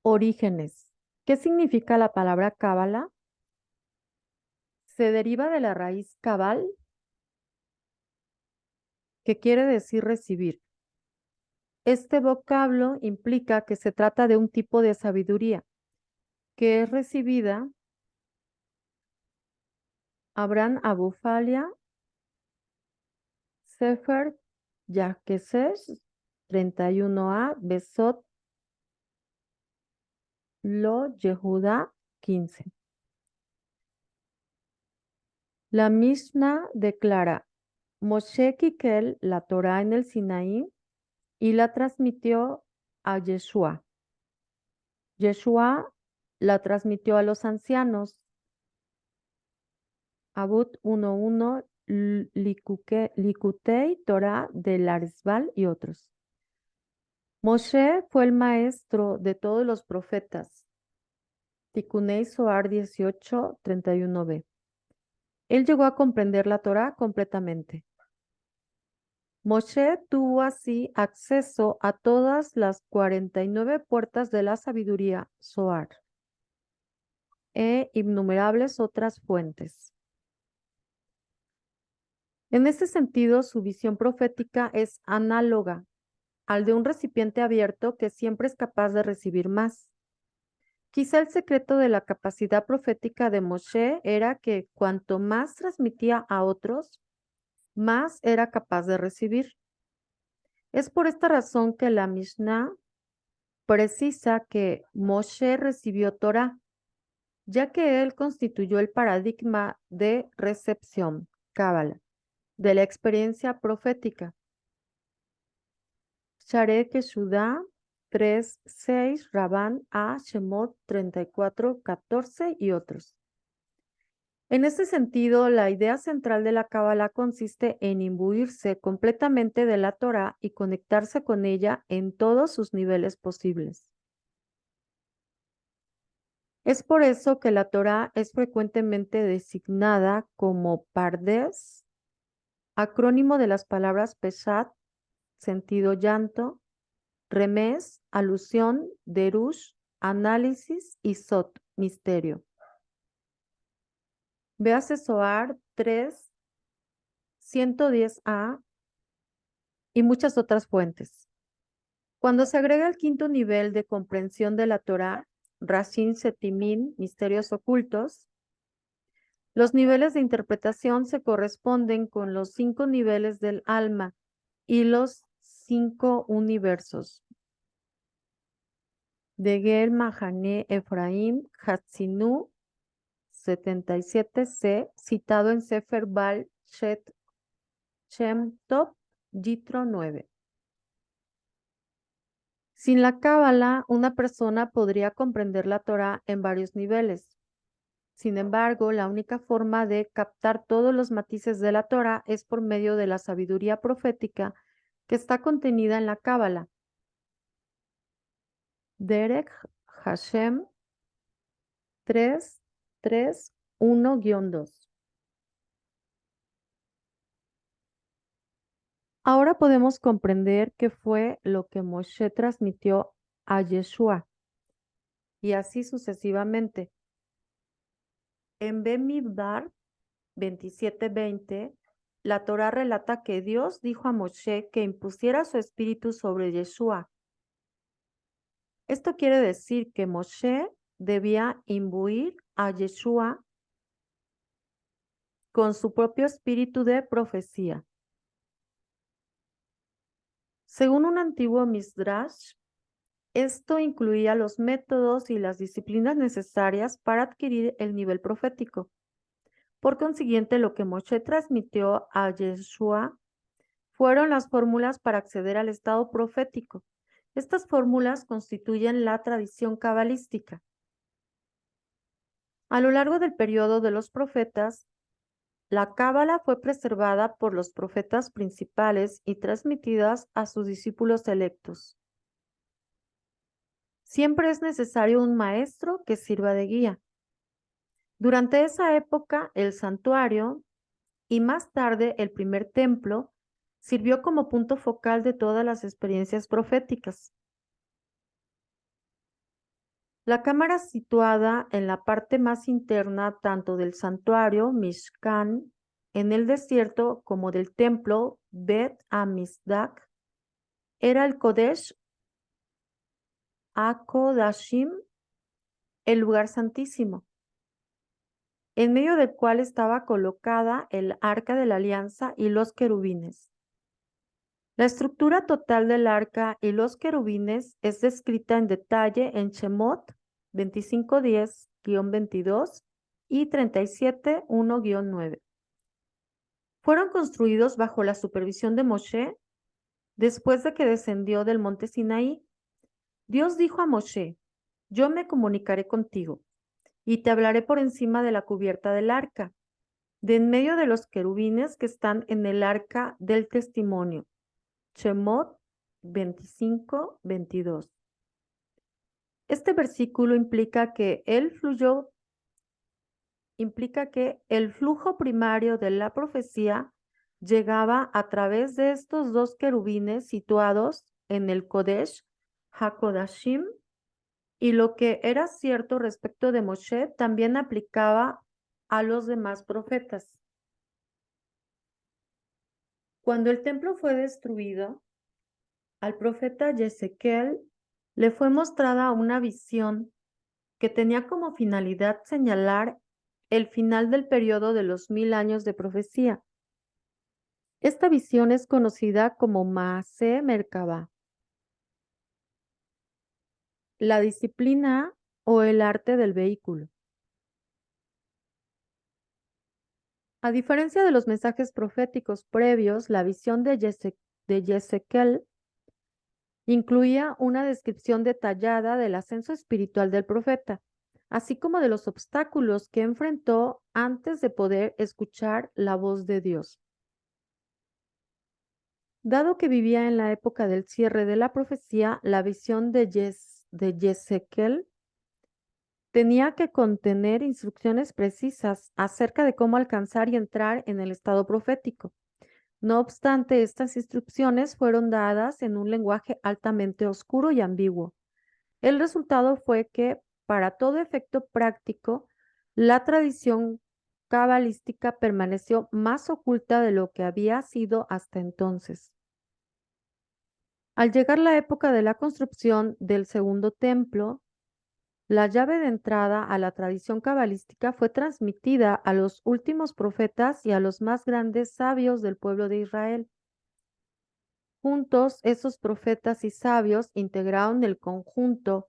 Orígenes. ¿Qué significa la palabra cábala? Se deriva de la raíz cabal, que quiere decir recibir. Este vocablo implica que se trata de un tipo de sabiduría que es recibida. Abraham Abufalia, Sefer Yaqueses 31a, Besot Lo Yehuda 15. La Mishnah declara: Moshe quiquel la Torá en el Sinaí y la transmitió a Yeshua. Yeshua la transmitió a los ancianos. Abut 1.1, Likutei Torah de Laresval y otros. Moshe fue el maestro de todos los profetas. Tikunei Zohar 18:31b. Él llegó a comprender la Torá completamente. Moshe tuvo así acceso a todas las 49 puertas de la sabiduría Zohar e innumerables otras fuentes. En este sentido, su visión profética es análoga al de un recipiente abierto que siempre es capaz de recibir más. Quizá el secreto de la capacidad profética de Moshe era que cuanto más transmitía a otros, más era capaz de recibir. Es por esta razón que la Mishnah precisa que Moshe recibió Torah, ya que él constituyó el paradigma de recepción, Cábala, de la experiencia profética. Shareh Keshudá 3.6, Rabán A. Shemot 34.14 y otros. En este sentido, la idea central de la Cábala consiste en imbuirse completamente de la Torá y conectarse con ella en todos sus niveles posibles. Es por eso que la Torá es frecuentemente designada como Pardes, acrónimo de las palabras Peshat, sentido llanto, Remes, alusión, Derush, análisis y Sot, misterio. Véase Zohar 3, 110a y muchas otras fuentes. Cuando se agrega el quinto nivel de comprensión de la Torá, Rashin Setimin, misterios ocultos, los niveles de interpretación se corresponden con los 5 niveles del alma y los 5 universos. Degel Mahané Efraim Hatzinu 77c, citado en Sefer Baal Shem Tov, Yitro 9. Sin la Cábala, una persona podría comprender la Torá en varios niveles. Sin embargo, la única forma de captar todos los matices de la Torá es por medio de la sabiduría profética que está contenida en la Cábala. Derek Hashem 3.3.1-2. Ahora podemos comprender qué fue lo que Moshe transmitió a Yeshua, y así sucesivamente. En Bemidbar 27:20, la Torá relata que Dios dijo a Moshe que impusiera su espíritu sobre Yeshua. Esto quiere decir que Moshe debía imbuir a Yeshua con su propio espíritu de profecía. Según un antiguo Midrash, esto incluía los métodos y las disciplinas necesarias para adquirir el nivel profético. Por consiguiente, lo que Moshe transmitió a Yeshua fueron las fórmulas para acceder al estado profético. Estas fórmulas constituyen la tradición cabalística. A lo largo del periodo de los profetas, la cábala fue preservada por los profetas principales y transmitidas a sus discípulos electos. Siempre es necesario un maestro que sirva de guía. Durante esa época, el santuario y más tarde el primer templo sirvió como punto focal de todas las experiencias proféticas. La cámara situada en la parte más interna tanto del santuario Mishkan en el desierto como del templo Bet Amisdak era el Kodesh HaKodashim, el lugar santísimo, en medio del cual estaba colocada el arca de la alianza y los querubines. La estructura total del arca y los querubines es descrita en detalle en Shemot 25:10-22 y 37:1-9. Fueron construidos bajo la supervisión de Moshe después de que descendió del monte Sinaí. Dios dijo a Moshe: yo me comunicaré contigo y te hablaré por encima de la cubierta del arca, de en medio de los querubines que están en el arca del testimonio. Shemot 25:22. Este versículo implica que el flujo primario de la profecía llegaba a través de estos dos querubines situados en el Kodesh HaKodashim, y lo que era cierto respecto de Moshe también aplicaba a los demás profetas. Cuando el templo fue destruido, al profeta Ezequiel le fue mostrada una visión que tenía como finalidad señalar el final del periodo de los 1000 años de profecía. Esta visión es conocida como Maaseh Merkabah, la disciplina o el arte del vehículo. A diferencia de los mensajes proféticos previos, la visión de Ezequiel incluía una descripción detallada del ascenso espiritual del profeta, así como de los obstáculos que enfrentó antes de poder escuchar la voz de Dios. Dado que vivía en la época del cierre de la profecía, la visión de Ezequiel tenía que contener instrucciones precisas acerca de cómo alcanzar y entrar en el estado profético. No obstante, estas instrucciones fueron dadas en un lenguaje altamente oscuro y ambiguo. El resultado fue que, para todo efecto práctico, la tradición cabalística permaneció más oculta de lo que había sido hasta entonces. Al llegar la época de la construcción del segundo templo, la llave de entrada a la tradición cabalística fue transmitida a los últimos profetas y a los más grandes sabios del pueblo de Israel. Juntos, esos profetas y sabios integraron el conjunto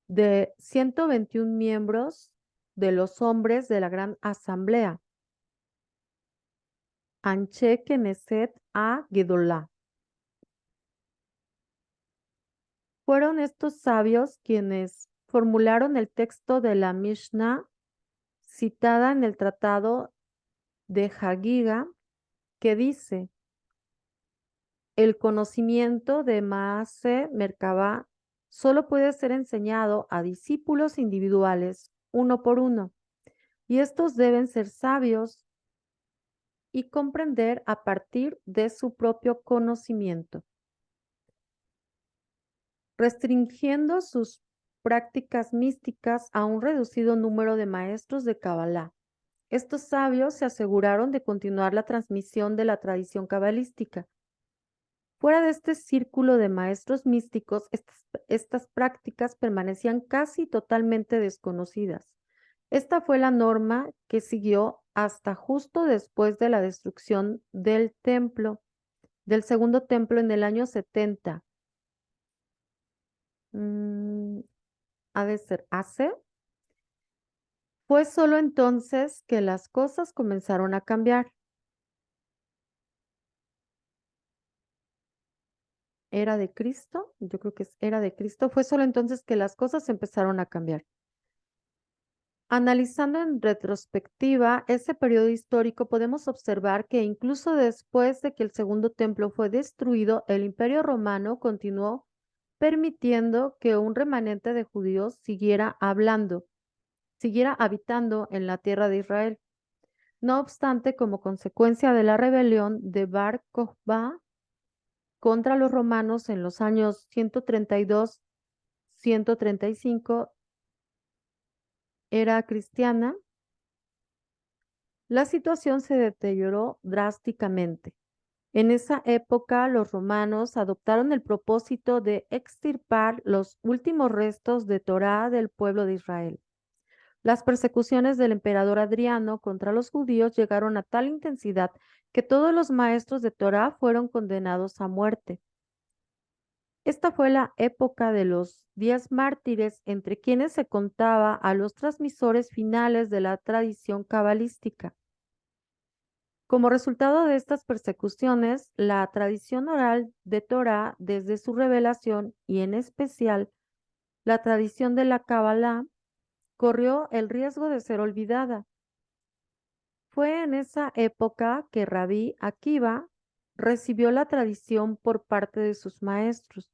de 121 miembros de los hombres de la Gran Asamblea, Anshe Knesset HaGedolah. Fueron estos sabios quienes formularon el texto de la Mishnah citada en el Tratado de Hagiga, que dice: el conocimiento de Maaseh Merkabah solo puede ser enseñado a discípulos individuales, uno por uno, y estos deben ser sabios y comprender a partir de su propio conocimiento, restringiendo sus prácticas místicas a un reducido número de maestros de Kabbalah. Estos sabios se aseguraron de continuar la transmisión de la tradición cabalística. Fuera de este círculo de maestros místicos, estas prácticas permanecían casi totalmente desconocidas. Esta fue la norma que siguió hasta justo después de la destrucción del templo, del segundo templo en el año 70. Ha de ser hace. Fue solo entonces que las cosas comenzaron a cambiar. Era de Cristo, yo creo que era de Cristo. Fue solo entonces que las cosas empezaron a cambiar. Analizando en retrospectiva ese periodo histórico, podemos observar que incluso después de que el segundo templo fue destruido, el Imperio Romano continuó permitiendo que un remanente de judíos siguiera habitando en la tierra de Israel. No obstante, como consecuencia de la rebelión de Bar Kokhba contra los romanos en los años 132, 135 era cristiana, la situación se deterioró drásticamente. En esa época, los romanos adoptaron el propósito de extirpar los últimos restos de Torá del pueblo de Israel. Las persecuciones del emperador Adriano contra los judíos llegaron a tal intensidad que todos los maestros de Torá fueron condenados a muerte. Esta fue la época de los 10 mártires, entre quienes se contaba a los transmisores finales de la tradición cabalística. Como resultado de estas persecuciones, la tradición oral de Torá, desde su revelación y en especial la tradición de la Kabbalah, corrió el riesgo de ser olvidada. Fue en esa época que Rabí Akiva recibió la tradición por parte de sus maestros.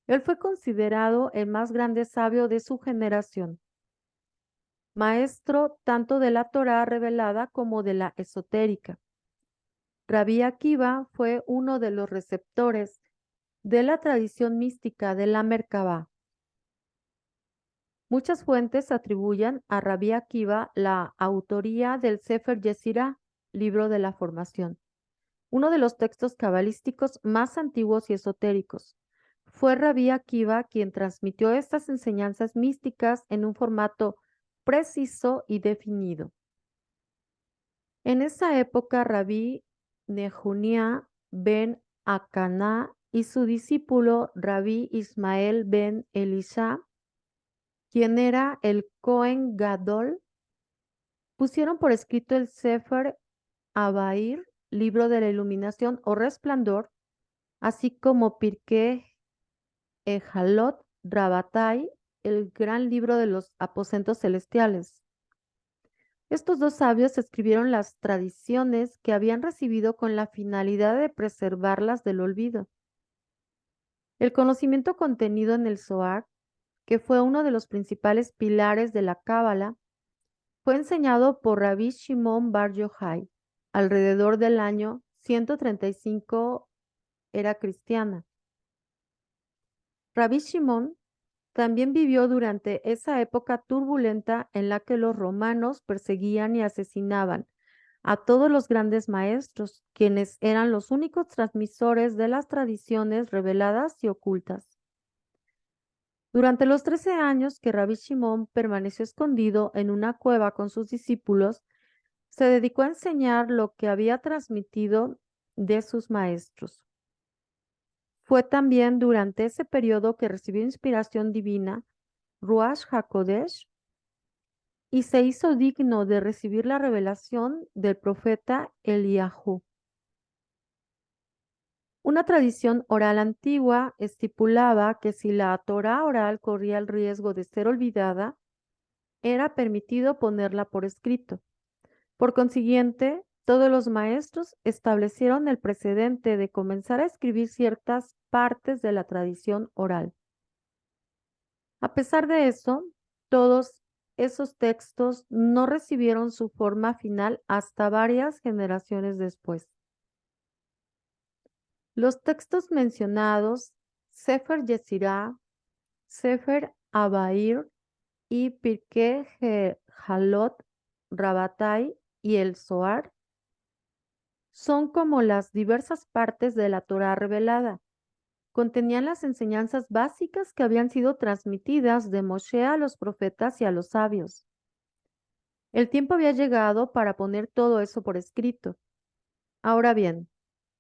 Él fue considerado el más grande sabio de su generación, maestro tanto de la Torá revelada como de la esotérica. Rabí Akiva fue uno de los receptores de la tradición mística de la Merkabá. Muchas fuentes atribuyen a Rabí Akiva la autoría del Sefer Yetzirah, libro de la formación, uno de los textos cabalísticos más antiguos y esotéricos. Fue Rabí Akiva quien transmitió estas enseñanzas místicas en un formato preciso y definido. En esa época, Rabí Nehunia ben Akaná y su discípulo Rabí Ismael ben Elisha, quien era el Cohen Gadol, pusieron por escrito el Sefer Abair, libro de la iluminación o resplandor, así como Pirkei Ejalot Rabatai, el gran libro de los aposentos celestiales. Estos dos sabios escribieron las tradiciones que habían recibido con la finalidad de preservarlas del olvido. El conocimiento contenido en el Zohar, que fue uno de los principales pilares de la Cábala, fue enseñado por Rabbi Shimon Bar Yochai alrededor del año 135 era cristiana. Rabbi Shimon también vivió durante esa época turbulenta en la que los romanos perseguían y asesinaban a todos los grandes maestros, quienes eran los únicos transmisores de las tradiciones reveladas y ocultas. Durante los 13 años que Rabbi Shimon permaneció escondido en una cueva con sus discípulos, se dedicó a enseñar lo que había transmitido de sus maestros. Fue también durante ese periodo que recibió inspiración divina, Ruach HaKodesh, y se hizo digno de recibir la revelación del profeta Eliyahu. Una tradición oral antigua estipulaba que si la Torá oral corría el riesgo de ser olvidada, era permitido ponerla por escrito. Por consiguiente, todos los maestros establecieron el precedente de comenzar a escribir ciertas partes de la tradición oral. A pesar de eso, todos esos textos no recibieron su forma final hasta varias generaciones después. Los textos mencionados, Sefer Yetzirah, Sefer Abair y Pirkei Jalot Rabatai y el Zohar, son como las diversas partes de la Torá revelada. Contenían las enseñanzas básicas que habían sido transmitidas de Moshe a los profetas y a los sabios. El tiempo había llegado para poner todo eso por escrito. Ahora bien,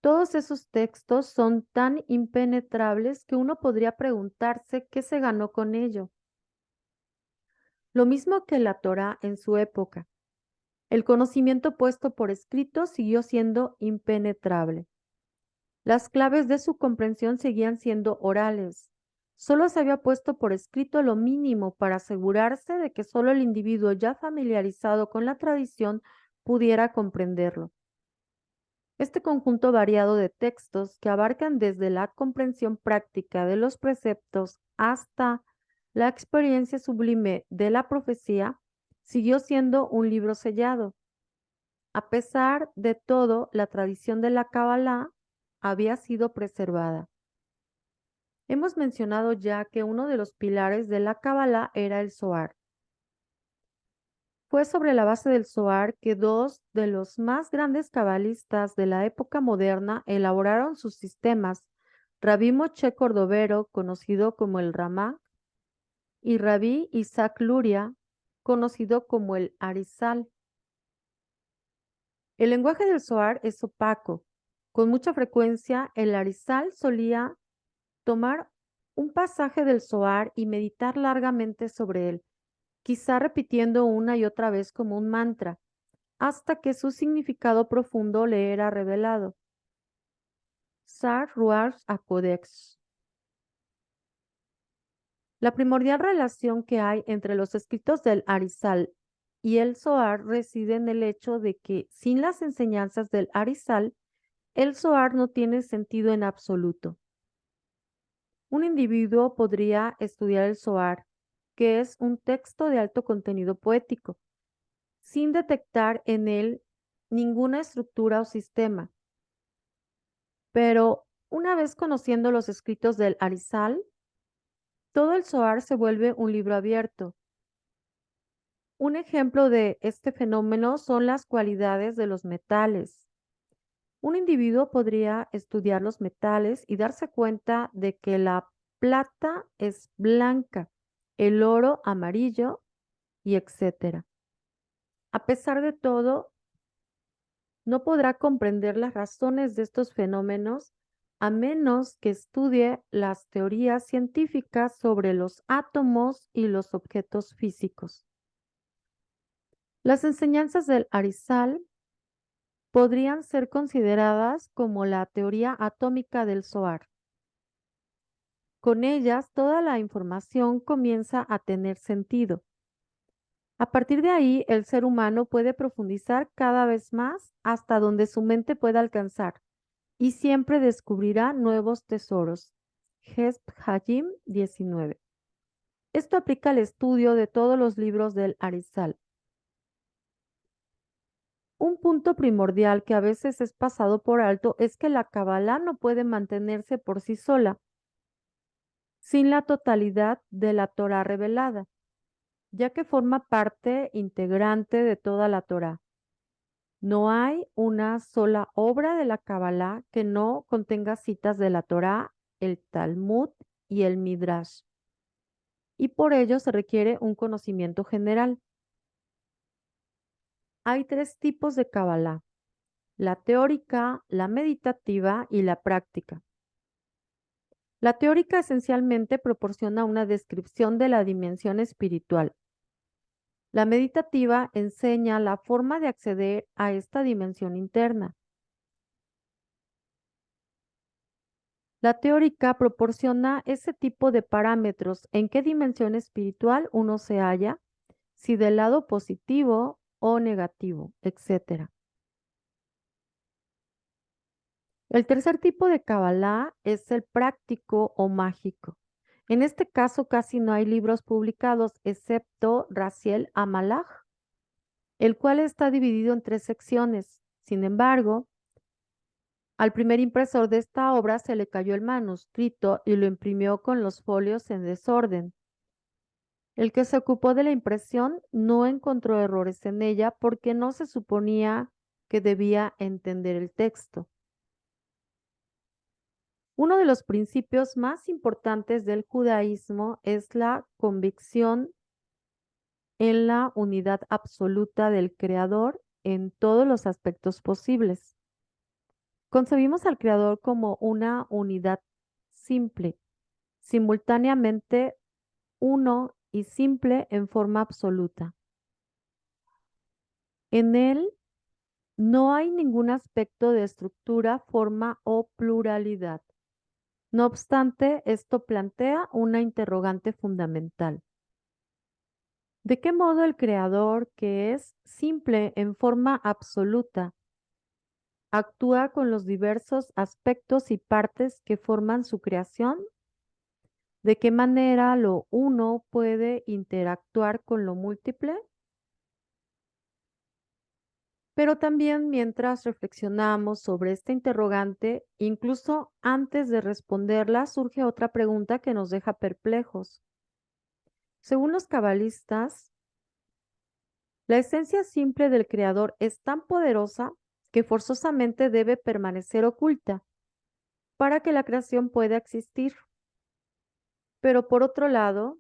todos esos textos son tan impenetrables que uno podría preguntarse qué se ganó con ello. Lo mismo que la Torá en su época. El conocimiento puesto por escrito siguió siendo impenetrable. Las claves de su comprensión seguían siendo orales. Solo se había puesto por escrito lo mínimo para asegurarse de que solo el individuo ya familiarizado con la tradición pudiera comprenderlo. Este conjunto variado de textos que abarcan desde la comprensión práctica de los preceptos hasta la experiencia sublime de la profecía siguió siendo un libro sellado. A pesar de todo, la tradición de la Kabbalah había sido preservada. Hemos mencionado ya que uno de los pilares de la Cábala era el Zohar. Fue sobre la base del Zohar que dos de los más grandes cabalistas de la época moderna elaboraron sus sistemas, Rabí Moshe Cordovero, conocido como el Ramá, y Rabí Isaac Luria, conocido como el Arizal. El lenguaje del Zohar es opaco. Con mucha frecuencia, el Arizal solía tomar un pasaje del Zohar y meditar largamente sobre él, quizá repitiendo una y otra vez como un mantra, hasta que su significado profundo le era revelado. Sar Ruach HaKodesh. La primordial relación que hay entre los escritos del Arizal y el Zohar reside en el hecho de que sin las enseñanzas del Arizal, el Zohar no tiene sentido en absoluto. Un individuo podría estudiar el Zohar, que es un texto de alto contenido poético, sin detectar en él ninguna estructura o sistema. Pero una vez conociendo los escritos del Arizal, todo el Zohar se vuelve un libro abierto. Un ejemplo de este fenómeno son las cualidades de los metales. Un individuo podría estudiar los metales y darse cuenta de que la plata es blanca, el oro amarillo y etcétera. A pesar de todo, no podrá comprender las razones de estos fenómenos a menos que estudie las teorías científicas sobre los átomos y los objetos físicos. Las enseñanzas del Arizal podrían ser consideradas como la teoría atómica del Zohar. Con ellas, toda la información comienza a tener sentido. A partir de ahí, el ser humano puede profundizar cada vez más hasta donde su mente pueda alcanzar y siempre descubrirá nuevos tesoros. Hesp Hayim 19. Esto aplica al estudio de todos los libros del Arizal. Un punto primordial que a veces es pasado por alto es que la Kabbalah no puede mantenerse por sí sola, sin la totalidad de la Torah revelada, ya que forma parte integrante de toda la Torah. No hay una sola obra de la Kabbalah que no contenga citas de la Torah, el Talmud y el Midrash, y por ello se requiere un conocimiento general. Hay tres tipos de Kabbalah: la teórica, la meditativa y la práctica. La teórica esencialmente proporciona una descripción de la dimensión espiritual. La meditativa enseña la forma de acceder a esta dimensión interna. La teórica proporciona ese tipo de parámetros en qué dimensión espiritual uno se halla, si del lado positivo o negativo, etc. El tercer tipo de Kabbalah es el práctico o mágico. En este caso casi no hay libros publicados excepto Raziel Amalach, el cual está dividido en tres secciones. Sin embargo, al primer impresor de esta obra se le cayó el manuscrito y lo imprimió con los folios en desorden. El que se ocupó de la impresión no encontró errores en ella porque no se suponía que debía entender el texto. Uno de los principios más importantes del judaísmo es la convicción en la unidad absoluta del Creador en todos los aspectos posibles. Concebimos al Creador como una unidad simple, simultáneamente uno y simple en forma absoluta. En él no hay ningún aspecto de estructura, forma o pluralidad. No obstante, esto plantea una interrogante fundamental. ¿De qué modo el Creador, que es simple en forma absoluta, actúa con los diversos aspectos y partes que forman su creación? ¿De qué manera lo uno puede interactuar con lo múltiple? Pero también mientras reflexionamos sobre esta interrogante, incluso antes de responderla, surge otra pregunta que nos deja perplejos. Según los cabalistas, la esencia simple del Creador es tan poderosa que forzosamente debe permanecer oculta para que la creación pueda existir. Pero por otro lado,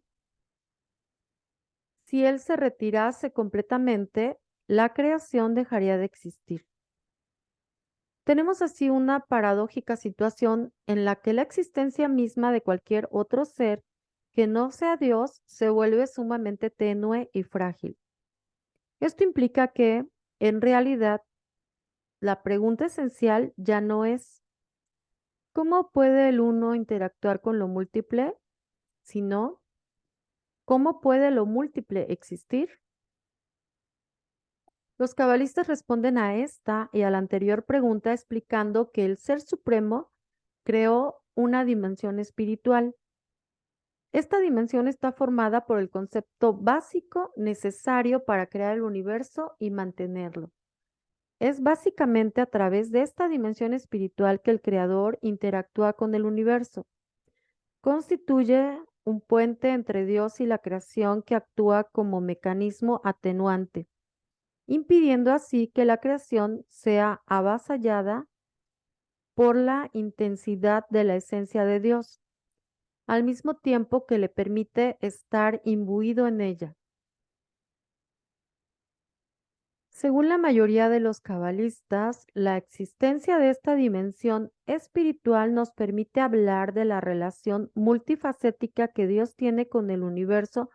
si Él se retirase completamente, la creación dejaría de existir. Tenemos así una paradójica situación en la que la existencia misma de cualquier otro ser que no sea Dios se vuelve sumamente tenue y frágil. Esto implica que, en realidad, la pregunta esencial ya no es ¿cómo puede el uno interactuar con lo múltiple? Sino ¿cómo puede lo múltiple existir? Los cabalistas responden a esta y a la anterior pregunta explicando que el Ser Supremo creó una dimensión espiritual. Esta dimensión está formada por el concepto básico necesario para crear el universo y mantenerlo. Es básicamente a través de esta dimensión espiritual que el Creador interactúa con el universo. Constituye un puente entre Dios y la creación que actúa como mecanismo atenuante, impidiendo así que la creación sea avasallada por la intensidad de la esencia de Dios, al mismo tiempo que le permite estar imbuido en ella. Según la mayoría de los cabalistas, la existencia de esta dimensión espiritual nos permite hablar de la relación multifacética que Dios tiene con el universo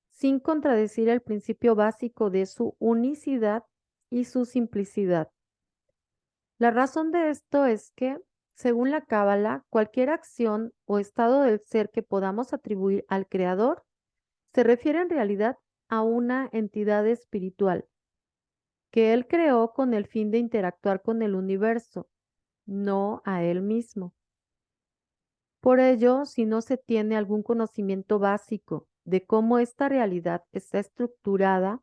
sin contradecir el principio básico de su unicidad y su simplicidad. La razón de esto es que, según la Cábala, cualquier acción o estado del ser que podamos atribuir al Creador se refiere en realidad a una entidad espiritual que Él creó con el fin de interactuar con el universo, no a Él mismo. Por ello, si no se tiene algún conocimiento básico de cómo esta realidad está estructurada,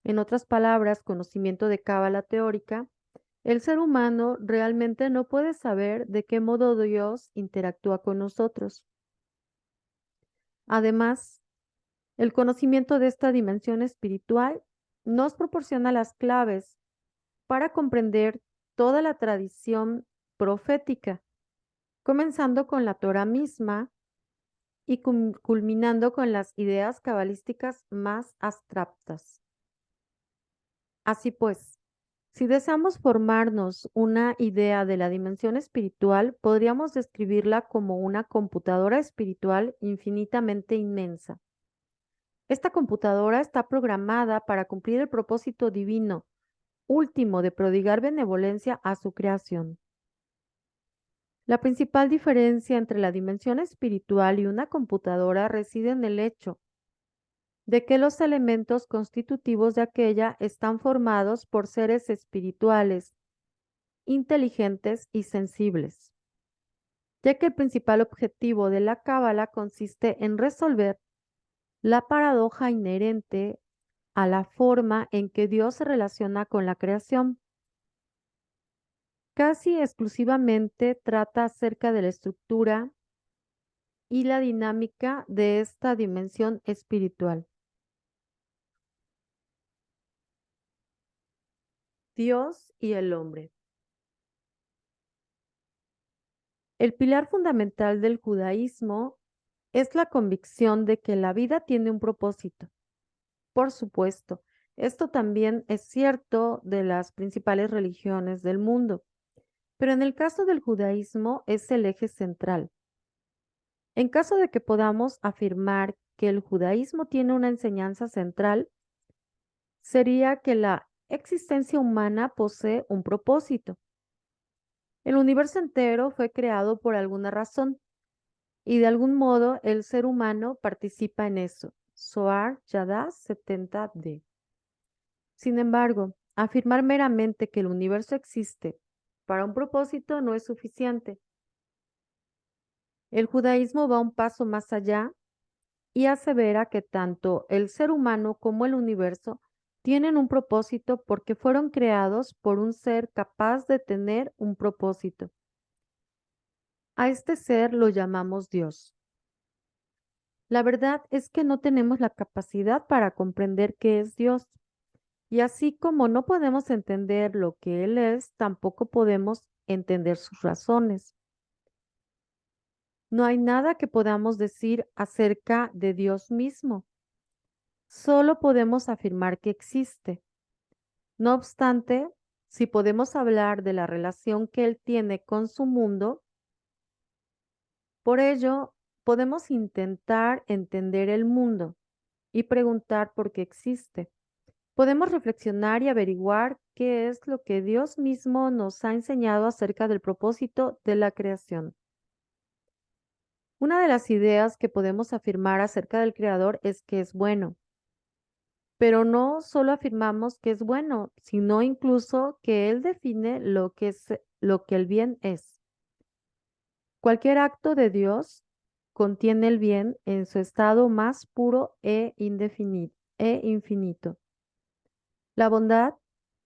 en otras palabras, conocimiento de cábala teórica, el ser humano realmente no puede saber de qué modo Dios interactúa con nosotros. Además, el conocimiento de esta dimensión espiritual nos proporciona las claves para comprender toda la tradición profética, comenzando con la Torah misma y culminando con las ideas cabalísticas más abstractas. Así pues, si deseamos formarnos una idea de la dimensión espiritual, podríamos describirla como una computadora espiritual infinitamente inmensa. Esta computadora está programada para cumplir el propósito divino último de prodigar benevolencia a su creación. La principal diferencia entre la dimensión espiritual y una computadora reside en el hecho de que los elementos constitutivos de aquella están formados por seres espirituales, inteligentes y sensibles, ya que el principal objetivo de la cábala consiste en resolver la paradoja inherente a la forma en que Dios se relaciona con la creación. Casi exclusivamente trata acerca de la estructura y la dinámica de esta dimensión espiritual. Dios y el hombre. El pilar fundamental del judaísmo es la convicción de que la vida tiene un propósito. Por supuesto, esto también es cierto de las principales religiones del mundo, pero en el caso del judaísmo es el eje central. En caso de que podamos afirmar que el judaísmo tiene una enseñanza central, sería que la existencia humana posee un propósito. El universo entero fue creado por alguna razón y de algún modo el ser humano participa en eso. Zohar Yadá 70d. Sin embargo, afirmar meramente que el universo existe para un propósito no es suficiente. El judaísmo va un paso más allá y asevera que tanto el ser humano como el universo tienen un propósito porque fueron creados por un ser capaz de tener un propósito. A este ser lo llamamos Dios. La verdad es que no tenemos la capacidad para comprender qué es Dios. Y así como no podemos entender lo que Él es, tampoco podemos entender sus razones. No hay nada que podamos decir acerca de Dios mismo. Solo podemos afirmar que existe. No obstante, si podemos hablar de la relación que Él tiene con su mundo, por ello podemos intentar entender el mundo y preguntar por qué existe. Podemos reflexionar y averiguar qué es lo que Dios mismo nos ha enseñado acerca del propósito de la creación. Una de las ideas que podemos afirmar acerca del Creador es que es bueno, pero no solo afirmamos que es bueno, sino incluso que Él define lo que el bien es. Cualquier acto de Dios contiene el bien en su estado más puro e infinito. La bondad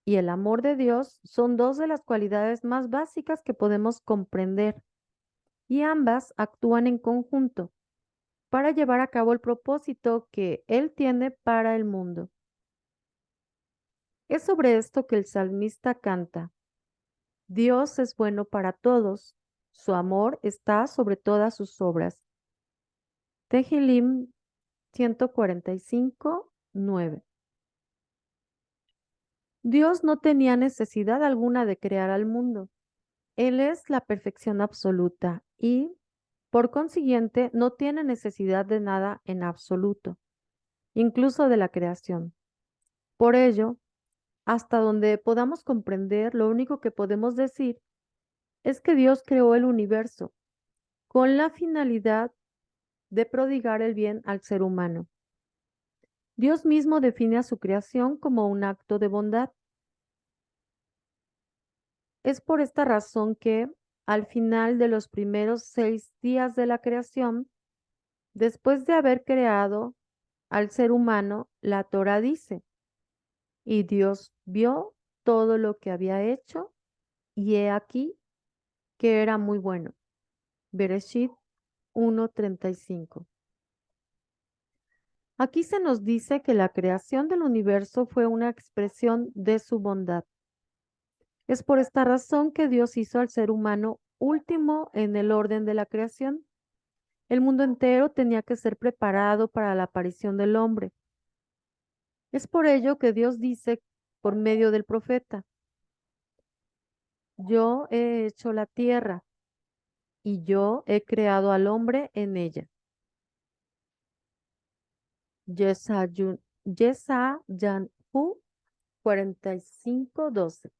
y el amor de Dios son dos de las cualidades más básicas que podemos comprender y ambas actúan en conjunto para llevar a cabo el propósito que Él tiene para el mundo. Es sobre esto que el salmista canta: Dios es bueno para todos, su amor está sobre todas sus obras. Tehilim 145:9. Dios no tenía necesidad alguna de crear al mundo. Él es la perfección absoluta y, por consiguiente, no tiene necesidad de nada en absoluto, incluso de la creación. Por ello, hasta donde podamos comprender, lo único que podemos decir es que Dios creó el universo con la finalidad de prodigar el bien al ser humano. Dios mismo define a su creación como un acto de bondad. Es por esta razón que, al final de los primeros 6 días de la creación, después de haber creado al ser humano, la Torá dice: y Dios vio todo lo que había hecho, y he aquí que era muy bueno. Bereshit 1:35. Aquí se nos dice que la creación del universo fue una expresión de su bondad. Es por esta razón que Dios hizo al ser humano último en el orden de la creación. El mundo entero tenía que ser preparado para la aparición del hombre. Es por ello que Dios dice por medio del profeta: yo he hecho la tierra y yo he creado al hombre en ella. Yeshayahu 45:12.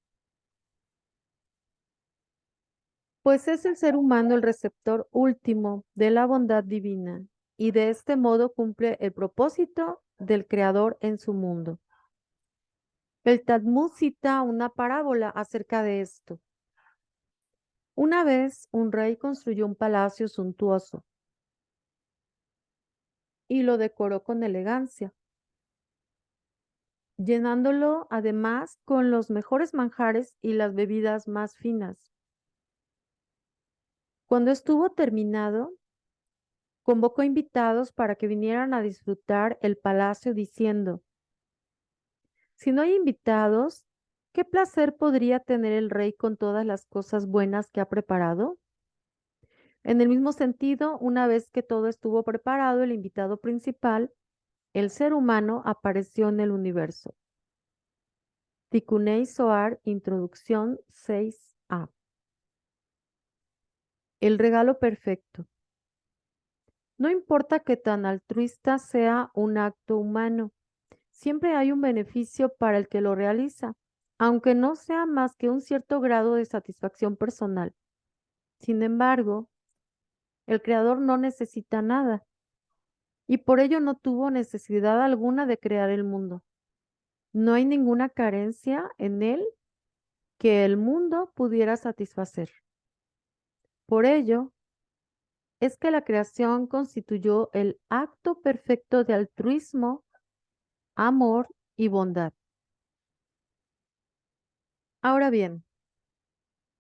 Pues es el ser humano el receptor último de la bondad divina y de este modo cumple el propósito del Creador en su mundo. El Talmud cita una parábola acerca de esto. Una vez un rey construyó un palacio suntuoso y lo decoró con elegancia, llenándolo además con los mejores manjares y las bebidas más finas. Cuando estuvo terminado, convocó invitados para que vinieran a disfrutar el palacio diciendo: si no hay invitados, ¿qué placer podría tener el rey con todas las cosas buenas que ha preparado? En el mismo sentido, una vez que todo estuvo preparado, el invitado principal, el ser humano, apareció en el universo. Tikunei Zohar, Introducción 6a. El regalo perfecto. No importa que tan altruista sea un acto humano, siempre hay un beneficio para el que lo realiza, aunque no sea más que un cierto grado de satisfacción personal. Sin embargo, el Creador no necesita nada y por ello no tuvo necesidad alguna de crear el mundo. No hay ninguna carencia en él que el mundo pudiera satisfacer. Por ello, es que la creación constituyó el acto perfecto de altruismo, amor y bondad. Ahora bien,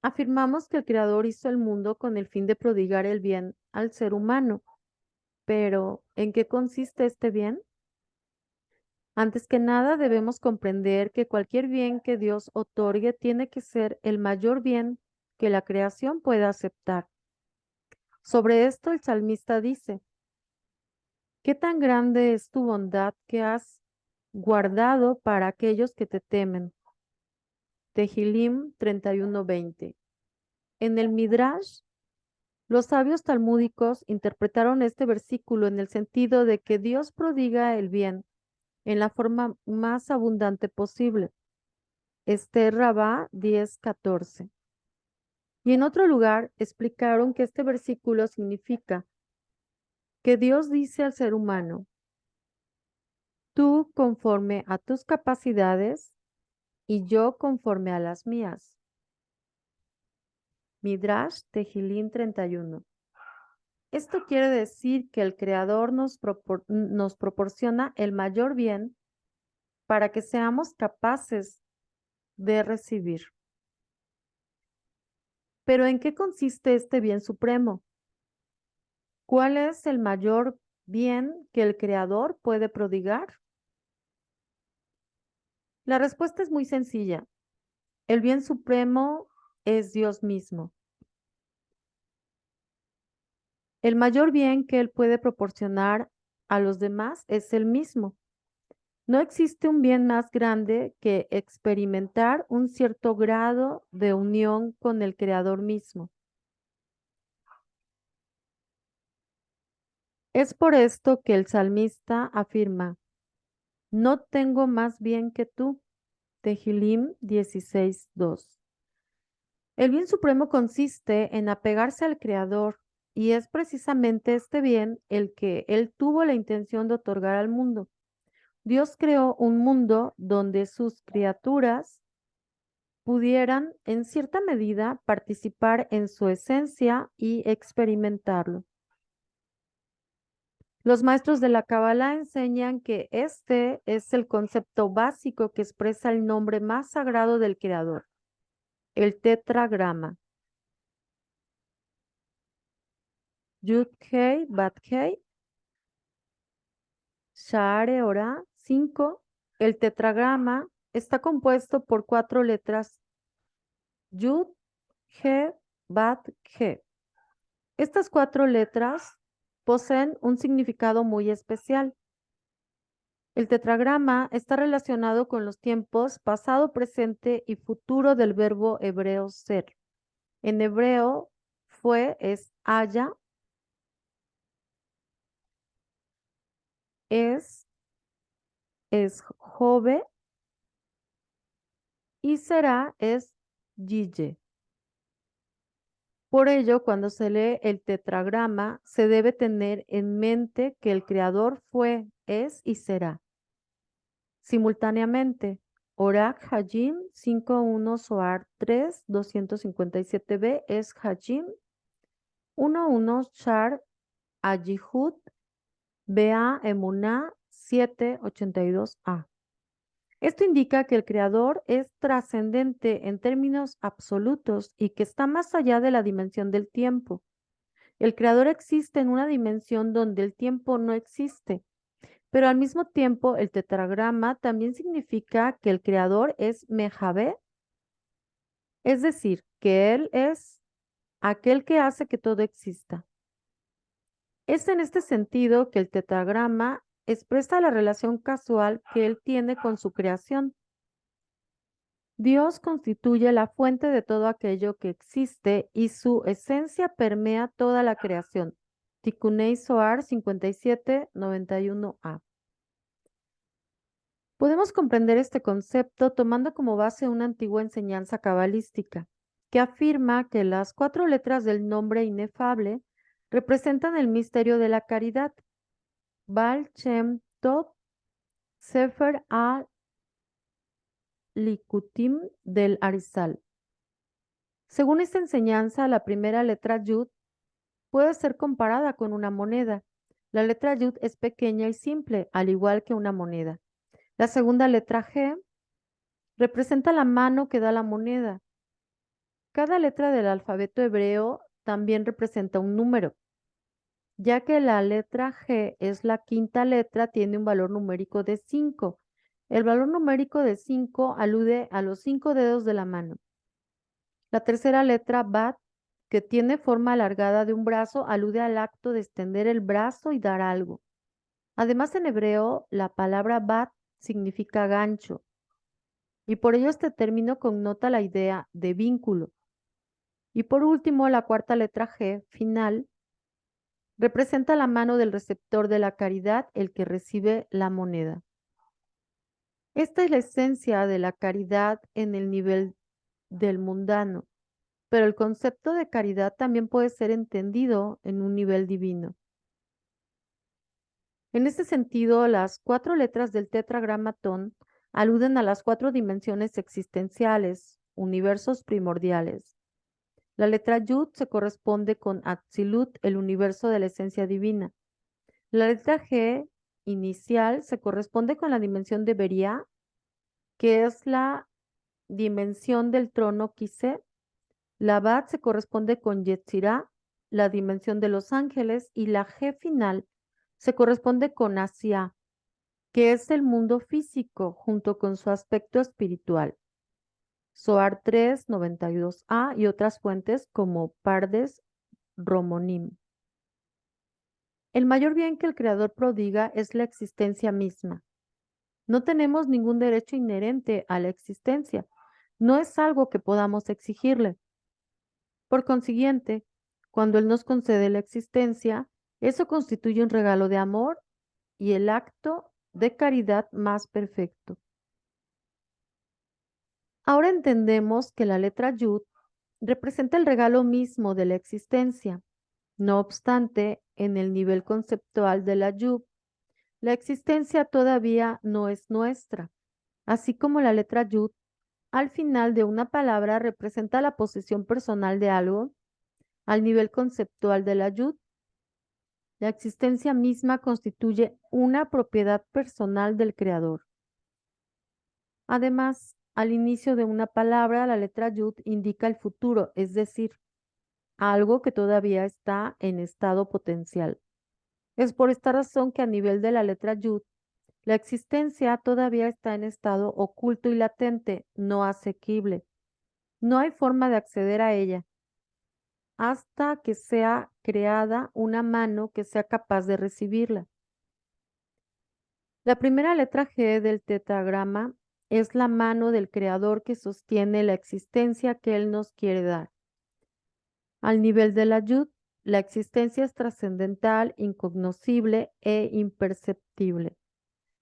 afirmamos que el Creador hizo el mundo con el fin de prodigar el bien al ser humano, pero ¿en qué consiste este bien? Antes que nada, debemos comprender que cualquier bien que Dios otorgue tiene que ser el mayor bien que la creación pueda aceptar. Sobre esto el salmista dice, ¿qué tan grande es tu bondad que has guardado para aquellos que te temen? Tehilim 31:20. En el Midrash, los sabios talmúdicos interpretaron este versículo en el sentido de que Dios prodiga el bien en la forma más abundante posible. Esther Rabá 10:14. Y en otro lugar explicaron que este versículo significa que Dios dice al ser humano, tú conforme a tus capacidades y yo conforme a las mías. Midrash Tehilim 31. Esto quiere decir que el Creador nos proporciona el mayor bien para que seamos capaces de recibir. Pero ¿en qué consiste este bien supremo? ¿Cuál es el mayor bien que el Creador puede prodigar? La respuesta es muy sencilla. El bien supremo es Dios mismo. El mayor bien que Él puede proporcionar a los demás es Él mismo. No existe un bien más grande que experimentar un cierto grado de unión con el Creador mismo. Es por esto que el salmista afirma, no tengo más bien que tú. Tehilim 16:2. El bien supremo consiste en apegarse al Creador y es precisamente este bien el que Él tuvo la intención de otorgar al mundo. Dios creó un mundo donde sus criaturas pudieran, en cierta medida, participar en su esencia y experimentarlo. Los maestros de la Cábala enseñan que este es el concepto básico que expresa el nombre más sagrado del Creador, el tetragrama. Yud-Hei, Bat-Hei, Sha'are Ora 5. El tetragrama está compuesto por 4 letras Yud, He, Bat, He. Estas 4 letras poseen un significado muy especial. El tetragrama está relacionado con los tiempos pasado, presente y futuro del verbo hebreo ser. En hebreo, fue es haya, es jove y será es yille. Por ello, cuando se lee el tetragrama, se debe tener en mente que el creador fue, es y será. Simultáneamente, Orak Hajim 5.1 Soar 3 257b es Hajim 1.1 Shar Ajihud Bea Emuná 7.82a. Esto indica que el creador es trascendente en términos absolutos y que está más allá de la dimensión del tiempo. El creador existe en una dimensión donde el tiempo no existe, pero al mismo tiempo el tetragrama también significa que el creador es Mejavé, es decir, que él es aquel que hace que todo exista. Es en este sentido que el tetragrama expresa la relación casual que él tiene con su creación. Dios constituye la fuente de todo aquello que existe y su esencia permea toda la creación. Tikunei Soar 5791a. Podemos comprender este concepto tomando como base una antigua enseñanza cabalística que afirma que las 4 letras del nombre inefable representan el misterio de la caridad. Baal Shem Tov, Sefer al-Likutim del Arizal. Según esta enseñanza, la primera letra Yud puede ser comparada con una moneda. La letra Yud es pequeña y simple, al igual que una moneda. La segunda letra G representa la mano que da la moneda. Cada letra del alfabeto hebreo también representa un número. Ya que la letra G es la quinta letra, tiene un valor numérico de 5. El valor numérico de 5 alude a los 5 dedos de la mano. La tercera letra, Bat, que tiene forma alargada de un brazo, alude al acto de extender el brazo y dar algo. Además, en hebreo, la palabra Bat significa gancho, y por ello este término connota la idea de vínculo. Y por último, la cuarta letra G, final, representa la mano del receptor de la caridad, el que recibe la moneda. Esta es la esencia de la caridad en el nivel del mundano, pero el concepto de caridad también puede ser entendido en un nivel divino. En este sentido, las 4 letras del tetragramatón aluden a las 4 dimensiones existenciales, universos primordiales. La letra Yud se corresponde con Atzilut, el universo de la esencia divina. La letra G inicial se corresponde con la dimensión de Beria, que es la dimensión del trono Kiseh. La Bat se corresponde con Yetzirah, la dimensión de los ángeles, y la G final se corresponde con Asia, que es el mundo físico junto con su aspecto espiritual. Zohar 3:92a y otras fuentes como Pardes Romonim. El mayor bien que el Creador prodiga es la existencia misma. No tenemos ningún derecho inherente a la existencia. No es algo que podamos exigirle. Por consiguiente, cuando Él nos concede la existencia, eso constituye un regalo de amor y el acto de caridad más perfecto. Ahora entendemos que la letra Yud representa el regalo mismo de la existencia. No obstante, en el nivel conceptual de la Yud, la existencia todavía no es nuestra, así como la letra Yud al final de una palabra representa la posesión personal de algo. Al nivel conceptual de la Yud, la existencia misma constituye una propiedad personal del creador. Además, al inicio de una palabra, la letra Yud indica el futuro, es decir, algo que todavía está en estado potencial. Es por esta razón que a nivel de la letra Yud, la existencia todavía está en estado oculto y latente, no asequible. No hay forma de acceder a ella hasta que sea creada una mano que sea capaz de recibirla. La primera letra G del tetragrama es la mano del creador que sostiene la existencia que él nos quiere dar. Al nivel de la Yud, la existencia es trascendental, incognoscible e imperceptible.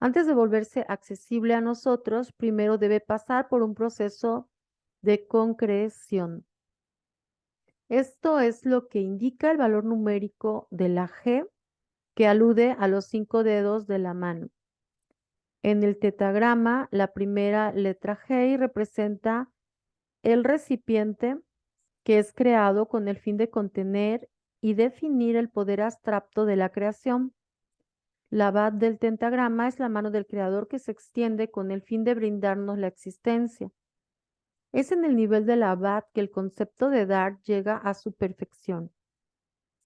Antes de volverse accesible a nosotros, primero debe pasar por un proceso de concreción. Esto es lo que indica el valor numérico de la G, que alude a los 5 dedos de la mano. En el tetragrama, la primera letra G representa el recipiente que es creado con el fin de contener y definir el poder abstracto de la creación. La Bat del pentagrama es la mano del creador que se extiende con el fin de brindarnos la existencia. Es en el nivel de la Bat que el concepto de dar llega a su perfección.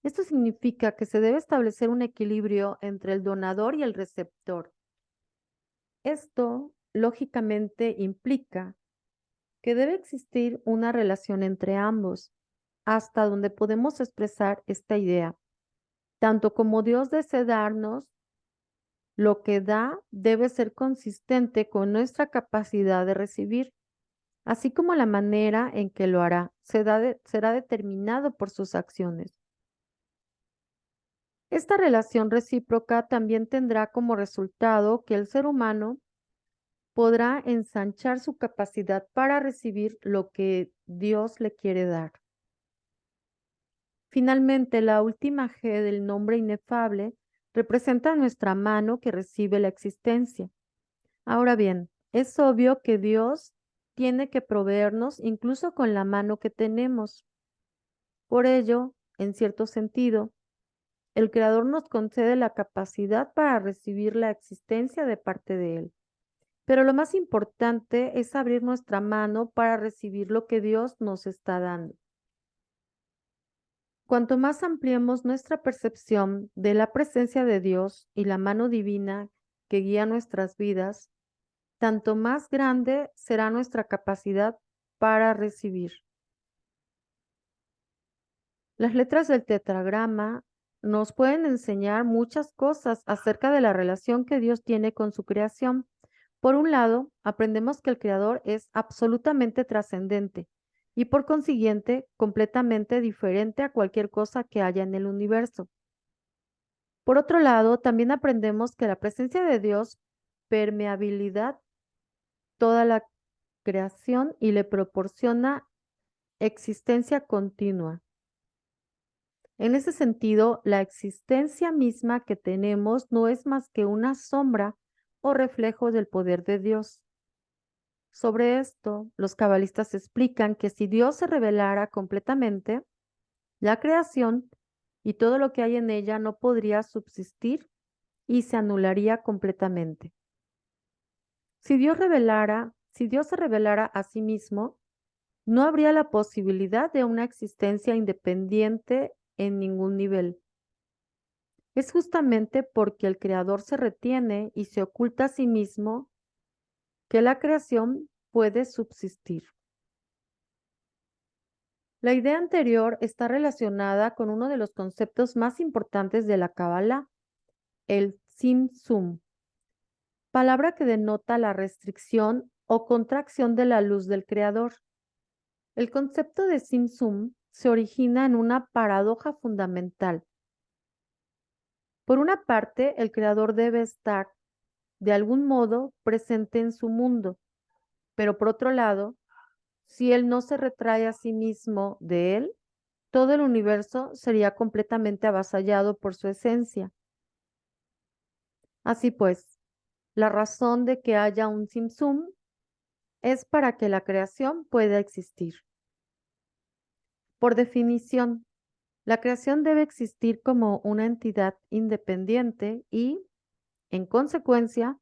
Esto significa que se debe establecer un equilibrio entre el donador y el receptor. Esto, lógicamente, implica que debe existir una relación entre ambos, hasta donde podemos expresar esta idea. Tanto como Dios desea darnos, lo que da debe ser consistente con nuestra capacidad de recibir, así como la manera en que lo hará será determinado por sus acciones. Esta relación recíproca también tendrá como resultado que el ser humano podrá ensanchar su capacidad para recibir lo que Dios le quiere dar. Finalmente, la última G del nombre inefable representa nuestra mano que recibe la existencia. Ahora bien, es obvio que Dios tiene que proveernos incluso con la mano que tenemos. Por ello, en cierto sentido, el Creador nos concede la capacidad para recibir la existencia de parte de Él. Pero lo más importante es abrir nuestra mano para recibir lo que Dios nos está dando. Cuanto más ampliemos nuestra percepción de la presencia de Dios y la mano divina que guía nuestras vidas, tanto más grande será nuestra capacidad para recibir. Las letras del tetragrama nos pueden enseñar muchas cosas acerca de la relación que Dios tiene con su creación. Por un lado, aprendemos que el Creador es absolutamente trascendente y por consiguiente completamente diferente a cualquier cosa que haya en el universo. Por otro lado, también aprendemos que la presencia de Dios permeabilidad toda la creación y le proporciona existencia continua. En ese sentido, la existencia misma que tenemos no es más que una sombra o reflejo del poder de Dios. Sobre esto, los cabalistas explican que si Dios se revelara completamente, la creación y todo lo que hay en ella no podría subsistir y se anularía completamente. Si Dios se revelara a sí mismo, no habría la posibilidad de una existencia independiente en ningún nivel. Es justamente porque el Creador se retiene y se oculta a sí mismo que la creación puede subsistir. La idea anterior está relacionada con uno de los conceptos más importantes de la Cábala, el Tzimtzum, palabra que denota la restricción o contracción de la luz del Creador. El concepto de Tzimtzum se origina en una paradoja fundamental. Por una parte, el Creador debe estar, de algún modo, presente en su mundo, pero por otro lado, si Él no se retrae a sí mismo de Él, todo el universo sería completamente avasallado por su esencia. Así pues, la razón de que haya un Tzimtzum es para que la creación pueda existir. Por definición, la creación debe existir como una entidad independiente y, en consecuencia,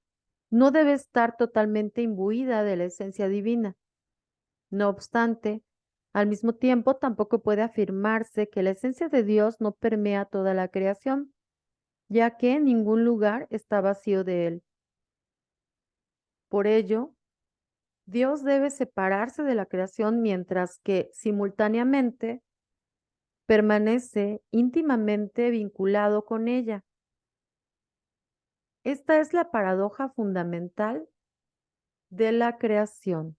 no debe estar totalmente imbuida de la esencia divina. No obstante, al mismo tiempo tampoco puede afirmarse que la esencia de Dios no permea toda la creación, ya que ningún lugar está vacío de él. Por ello, Dios debe separarse de la creación mientras que simultáneamente permanece íntimamente vinculado con ella. Esta es la paradoja fundamental de la creación.